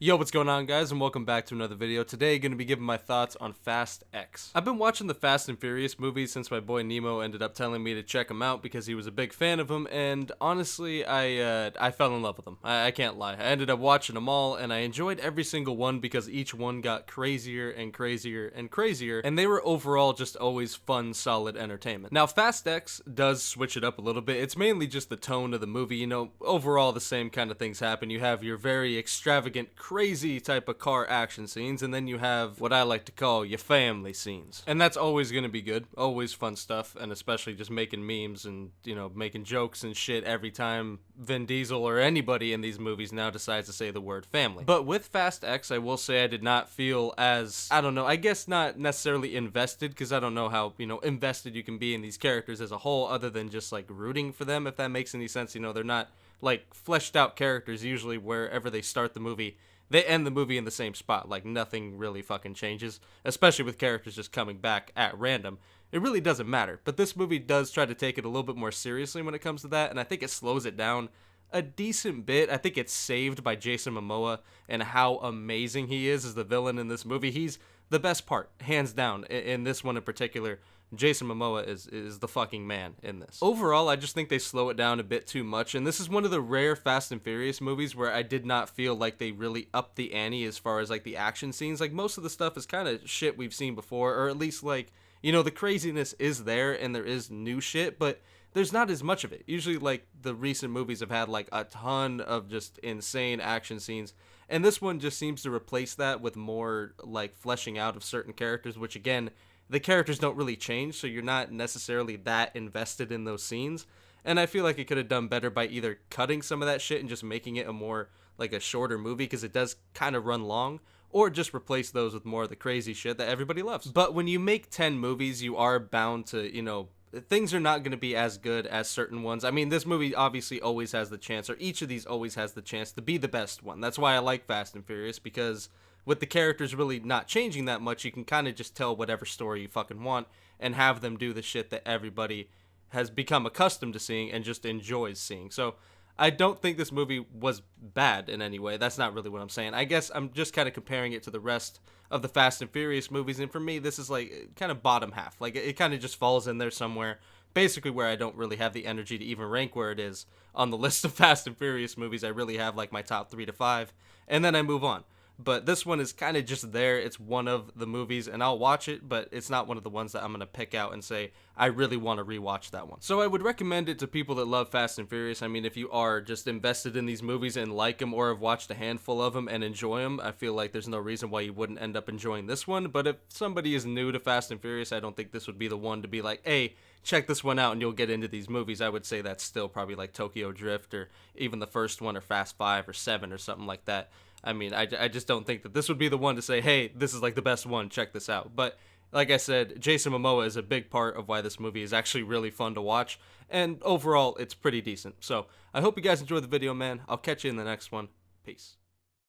Yo, what's going on, guys, and welcome back to another video. Today, going to be giving my thoughts on Fast X. I've been watching the Fast and Furious movies since my boy Nemo ended up telling me to check them out because he was a big fan of them, and honestly, I fell in love with them. I can't lie. I ended up watching them all, and I enjoyed every single one because each one got crazier and crazier and crazier, and they were overall just always fun, solid entertainment. Now, Fast X does switch it up a little bit. It's mainly just the tone of the movie. You know, overall, the same kind of things happen. You have your very extravagant, crazy type of car action scenes, and then you have what I like to call your family scenes. And that's always going to be good, always fun stuff, and especially just making memes and, you know, making jokes and shit every time Vin Diesel or anybody in these movies now decides to say the word family. But with Fast X, I will say I did not feel as, I don't know, I guess not necessarily invested, because I don't know how, you know, invested you can be in these characters as a whole other than just like rooting for them, if that makes any sense. You know, they're not like fleshed out characters. Usually wherever they start the movie, they end the movie in the same spot. Like, nothing really fucking changes, especially with characters just coming back at random. It really doesn't matter. But this movie does try to take it a little bit more seriously when it comes to that, and I think it slows it down a decent bit. I think it's saved by Jason Momoa and how amazing he is as the villain in this movie. He's the best part, hands down, in this one in particular. Jason Momoa is the fucking man in this. Overall, I just think they slow it down a bit too much, and this is one of the rare Fast and Furious movies where I did not feel like they really upped the ante as far as like the action scenes. Like, most of the stuff is kind of shit we've seen before, or at least, like, you know, the craziness is there and there is new shit, but there's not as much of it. Usually, like, the recent movies have had like a ton of just insane action scenes, and this one just seems to replace that with more like fleshing out of certain characters, which again, the characters don't really change, so you're not necessarily that invested in those scenes. And I feel like it could have done better by either cutting some of that shit and just making it a more like a shorter movie, because it does kind of run long, or just replace those with more of the crazy shit that everybody loves. But when you make 10 movies, you are bound to, you know, things are not going to be as good as certain ones. I mean, this movie obviously always has the chance, or each of these always has the chance to be the best one. That's why I like Fast and Furious, because with the characters really not changing that much, you can kind of just tell whatever story you fucking want and have them do the shit that everybody has become accustomed to seeing and just enjoys seeing. So I don't think this movie was bad in any way. That's not really what I'm saying. I guess I'm just kind of comparing it to the rest of the Fast and Furious movies, and for me, this is like kind of bottom half. Like, it kind of just falls in there somewhere, basically where I don't really have the energy to even rank where it is on the list of Fast and Furious movies. I really have like my top 3 to 5, and then I move on. But this one is kind of just there. It's one of the movies, and I'll watch it, but it's not one of the ones that I'm going to pick out and say, I really want to rewatch that one. So I would recommend it to people that love Fast and Furious. I mean, if you are just invested in these movies and like them, or have watched a handful of them and enjoy them, I feel like there's no reason why you wouldn't end up enjoying this one. But if somebody is new to Fast and Furious, I don't think this would be the one to be like, hey, check this one out and you'll get into these movies. I would say that's still probably like Tokyo Drift, or even the first one, or Fast 5 or 7 or something like that. I mean, I just don't think that this would be the one to say, hey, this is like the best one, check this out. But like I said, Jason Momoa is a big part of why this movie is actually really fun to watch, and overall, it's pretty decent. So I hope you guys enjoyed the video, man. I'll catch you in the next one. Peace.